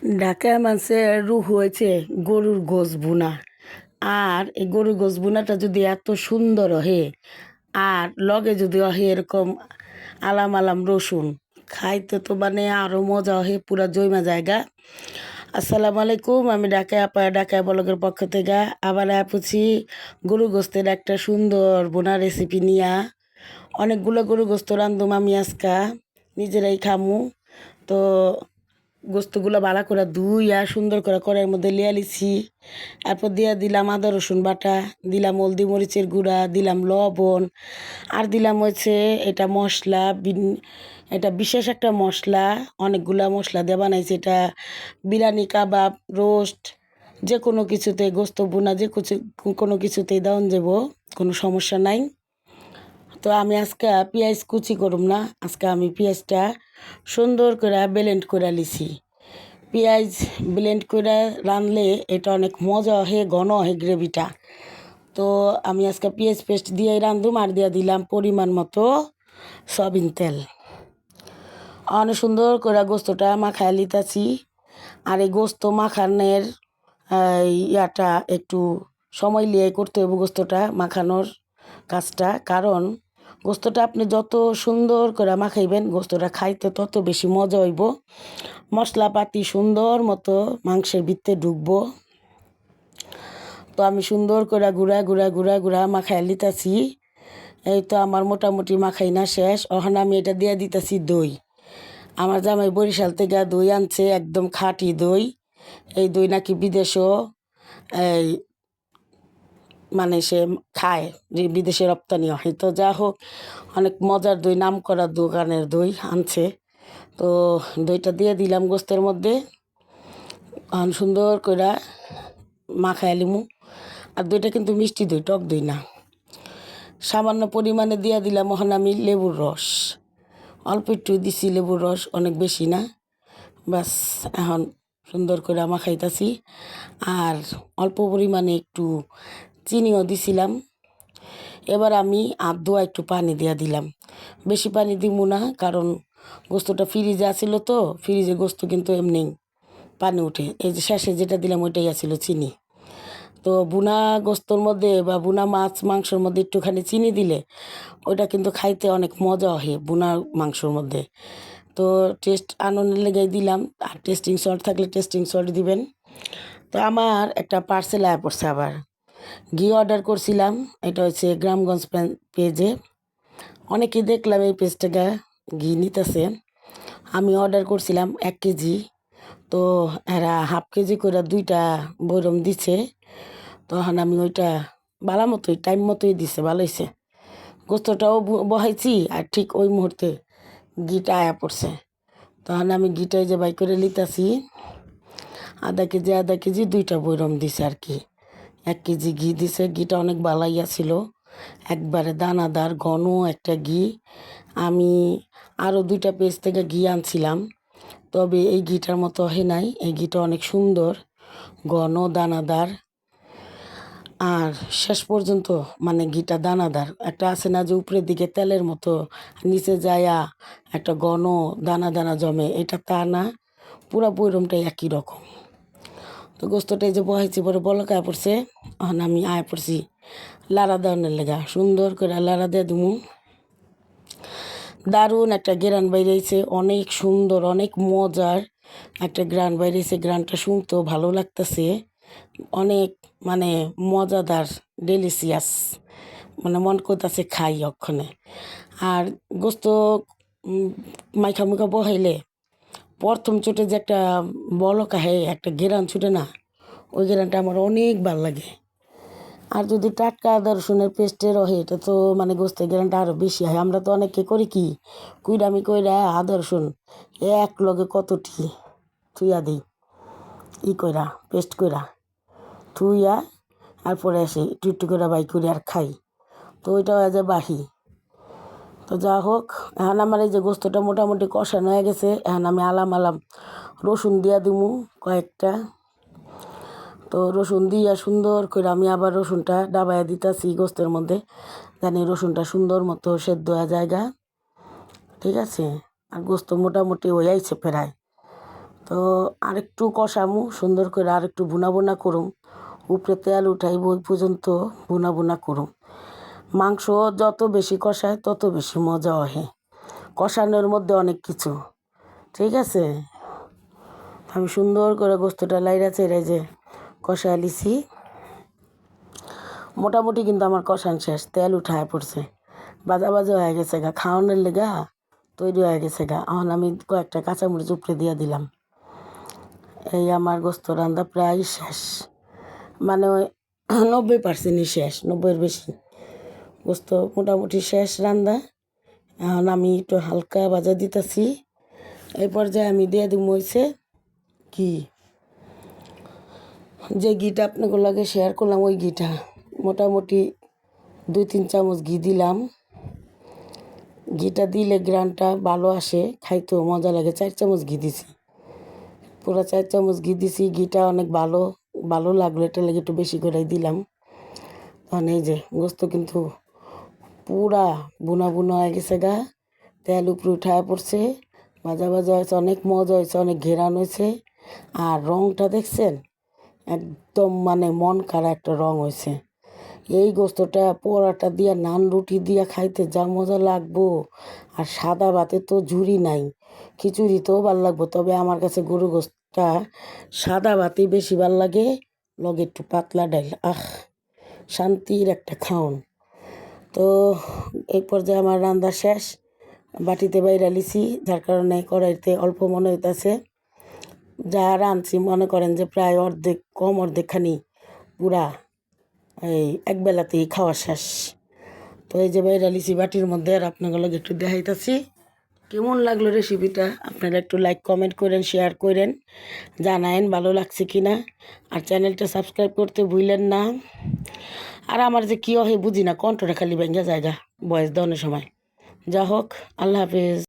ঢাকায় মানুষের রুহ হয়েছে গরুর গোশ ভুনা। আর এই গরুর গোশ ভুনাটা যদি এত সুন্দর হয় আর লগে যদি হয় এরকম আলাম আলাম রসুন, খাইতে তো মানে আরও মজা হয়, পুরা জৈমা জায়গা। আসসালামু আলাইকুম, আমি ঢাকায় ঢাকায় ব্লগের পক্ষ থেকে আবার আপুছি গরু গোস্তের একটা সুন্দর বোনা রেসিপি নিয়া। অনেকগুলো গরু গোস্ত রান্ধুম আমি আজকা, নিজেরাই খামু। তো গোস্তগুলো ভালো করে ধুইয়া সুন্দর করে কড়াইয়ের মধ্যে লিয়া লিছি। এরপর দিয়া দিলাম আদা রসুন বাটা, দিলাম হলদি মরিচের গুঁড়া, দিলাম লবণ, আর দিলাম হচ্ছে এটা মশলা এটা বিশেষ একটা মশলা, অনেকগুলা মশলা দিয়ে বানাইছে এটা। বিরিয়ানি, কাবাব, রোস্ট যে কোনো কিছুতে, গোস্ত বোনা যে কোনো কিছুতেই দেওয়ান যাব, কোনো সমস্যা নাই। তো আমি আজকে পেঁয়াজ কুচি করুম না, আজকে আমি পেঁয়াজটা সুন্দর করে ব্লেন্ড করে লিছি। পেঁয়াজ ব্লেন্ড করে রানলে এটা অনেক মজা হয়, ঘন হয় গ্রেভিটা। তো আমি আজকে পেঁয়াজ পেস্ট দিয়ে রান্ধুম, আর দিয়ে দিলাম পরিমাণ মতো সয়াবিন তেল। অনেক সুন্দর করে গোস্তটা মাখায় লিতাছি। আর এই গোস্ত মাখানোর ইয়াটা একটু সময় নিয়ে করতে হবে, গোস্তটা মাখানোর কাজটা। কারণ গোস্তটা আপনি যত সুন্দর করে মাখাইবেন, গোস্তটা খাইতে তত বেশি মজা হইব। মশলাপাতি সুন্দর মতো মাংসের ভিতরে ঢুকবো। তো আমি সুন্দর করে গুঁড়া মাখাই লিতাছি। এই তো আমার মোটামুটি মাখাই না শেষ। ওখানে আমি এটা দিয়ে দিতেছি দই। আমার জামাই বরিশাল থেকে দই আনছে, একদম খাঁটি দই। এই দই নাকি বিদেশও এই মানে সে খায়, যে বিদেশে রপ্তানি হয়। তো যা হোক, অনেক মজার দই, নাম করা দোকানের দই আনছে। তো দইটা দিয়ে দিলাম গোস্তের মধ্যে, সুন্দর করে মাখায় লিমু। আর দইটা কিন্তু মিষ্টি দই, টক দই না। সামান্য পরিমাণে দিয়ে দিলাম ওখানে আমি লেবুর রস, অল্প একটু দিছি লেবুর রস, অনেক বেশি না। বাস, এখন সুন্দর করে মাখাইতাছি। আর অল্প পরিমাণে একটু চিনিও দিছিলাম। এবার আমি আধোয়া একটু পানি দিয়া দিলাম, বেশি পানি দিব না, কারণ গোস্তটা ফ্রিজে আসিল, তো ফ্রিজে গোস্ত কিন্তু এমনি পানি উঠে। এই যে শেষে যেটা দিলাম ওইটাই আসিল চিনি। তো বুনা গোস্তর মধ্যে বা বুনা মাছ মাংসর মধ্যে একটুখানি চিনি দিলে ওইটা কিন্তু খাইতে অনেক মজা হয় বুনা মাংসর মধ্যে। তো টেস্ট আনন্দের লেগে দিলাম। আর টেস্টিং সল্ট থাকলে টেস্টিং সল্ট দিবেন। তো আমার একটা পার্সেল আয়া পড়ছে আবার, ঘি অর্ডার করছিলাম। এটা হচ্ছে গ্রামগঞ্জ পেজে, অনেকেই দেখলাম এই পেজ থেকে ঘি নিতেছে। আমি অর্ডার করছিলাম 1 কেজি। তো এরা হাফ কেজি করে 2টা বৈরম দিছে। তখন আমি ওইটা ভালো মতোই টাইম মতোই দিছে, ভালো হয়েছে। গোস্তটাও বহাইছি, আর ঠিক ওই মুহূর্তে ঘিটা আয়া পড়ছে। তখন আমি ঘিটাই যে বাই করে লিতাছি। আধা কেজি 2টা বৈরম দিছে আর কি। 1 কেজি ঘি দিছে। ঘিটা অনেক বালাইয়া ছিল, একবারে দানাদার ঘন একটা ঘি। আমি আরও 2টা পেজ থেকে ঘি আনছিলাম, তবে এই ঘিটার মতো হয় নাই। এই ঘিটা অনেক সুন্দর, ঘন, দানাদার। আর শেষ পর্যন্ত মানে ঘিটা দানাদার, একটা আছে না যে উপরের দিকে তেলের মতো, নিচে যায়া একটা ঘন দানা দানা জমে, এটা তা না, পুরা বৈরমটাই একই রকম। তো গোস্তটাই যে বহাইছি, পরে বলক আয় পড়ছে। এখন আমি আয় পড়ছি লাড়া দেওয়ানের লেগা, সুন্দর করে লাড়া দিয়ে দিমু। দারুণ একটা গ্রান বাইরেছে, অনেক সুন্দর, অনেক মজার একটা গ্রান বাইরেছে। গ্রানটা শুনতেও ভালো লাগতেছে, অনেক মানে মজাদার, ডেলিসিয়াস, মানে মন করতেছে খাই অক্ষণে। আর গোস্ত মাইখা মুখা বহাইলে প্রথম চোটে যে একটা বলক আহে, একটা গেরান ছুটে না, ওই গেরানটা আমার অনেক ভালো লাগে। আর যদি টাটকা আদা রসুনের পেস্টের রহে, এটা তো মানে গোস্তের গেরানটা আরও বেশি হয়। আমরা তো অনেকে করি কি, কুইরামি কইরা আদা রসুন এক লগে কতটি থুইয়া দিই, কইরা পেস্ট কইরা থুইয়া, তারপরে এসে একটু একটু করে বাই করে আর খাই। তো ওইটা হয়ে যায় বাহি। তো যা হোক, এখন আমার এই যে গোস্তটা মোটামুটি কষানো হয়ে গেছে। এখন আমি আলাম আলাম রসুন দিয়া দিমু কয়েকটা। তো রসুন দিয়া সুন্দর করে আমি আবার রসুনটা ডাবাইয়া দিতেছি গোস্তের মধ্যে, জানি রসুনটা সুন্দর মতো সেদ্ধ হয়ে জায়গা। ঠিক আছে, আর গোস্ত মোটামুটি হয়ে আইছে প্রায়। তো আরেকটু কষামু সুন্দর করে আরেকটু বুনা বুনা করুম, উপরে তেল উঠাইব ওই পর্যন্ত বুনা বুনা করুম। মাংস যত বেশি কষায় তত বেশি মজা হয়, কষানোর মধ্যে অনেক কিছু। ঠিক আছে, আমি সুন্দর করে গোস্তটা লাইরা চেড়ে যে কষায় লিছি। মোটামুটি কিন্তু আমার কষান শেষ, তেল উঠায় পড়ছে, বাজা বাজা হয়ে গেছে গা, খাওয়ানোর লেগা তৈরি হয়ে গেছে গা। এখন আমি কয়েকটা কাঁচামরিচ উপরে দিয়ে দিলাম। এই আমার গোস্ত রান্না প্রায় শেষ, মানে ওই 90% শেষ, 90-এর বেশি গোস্ত মোটামুটি শেষ রান্না। এখন আমি একটু হালকা ভাজা দিতেছি। এই পর্যায়ে আমি দিয়ে দিব হয়েছে কি, যে ঘিটা আপনাকে লাগে শেয়ার করলাম, ওই ঘিটা মোটামুটি 2-3 চামচ ঘি দিলাম। ঘিটা দিলে গ্রানটা ভালো আসে, খাইতেও মজা লাগে। 4 চামচ ঘি দিছি, পুরো 4 চামচ ঘি দিছি। ঘিটা অনেক ভালো ভালো লাগলো, এটা লাগে একটু বেশি করে দিলাম। তখন এই যে গোস্ত কিন্তু পুরা বুনা বুনা হয়ে গেছে গা, তেল উপরে উঠায় পড়ছে, ভাজা ভাজা হয়েছে, অনেক মজা হয়েছে, অনেক ঘেরান হয়েছে। আর রঙটা দেখছেন, একদম মানে মন কাড়া একটা রঙ হয়েছে। এই গোস্তটা পোড়াটা দিয়া নান রুটি দিয়া খাইতে যা মজা লাগবো। আর সাদা ভাতে তো ঝুরি নাই, খিচুড়িতেও ভাল লাগবো, তবে আমার কাছে গরু গোস্তটা সাদা ভাতেই বেশি ভাল লাগে, লগে একটু পাতলা ডাইল, শান্তির একটা খাওন। তো এই পর্যায়ে আমার রান্না শেষ, বাটিতে বাইরা লিছি, যার কারণে কড়াইতে অল্প মনে হইতেছে। যা রাঁধছি মনে করেন যে প্রায় অর্ধেক, কম অর্ধেকখানি পুরা এই একবেলাতেই খাওয়া শেষ। তো এই যে বাইরা লিছি বাটির মধ্যে, আর আপনাদের লগে একটু দেখাইতেছি কেমন লাগলো রেসিপিটা। আপনারা একটু লাইক কমেন্ট করেন, শেয়ার করেন, জানায়েন ভালো লাগছে কি না। আর চ্যানেলটা সাবস্ক্রাইব করতে ভুলেন না। আর আমার যে কী হয় বুঝি না, কণ্ঠটা খালি ভেঙে জায়গা বয়স দেওয়ানোর সময়। যা হোক, আল্লাহ হাফেজ।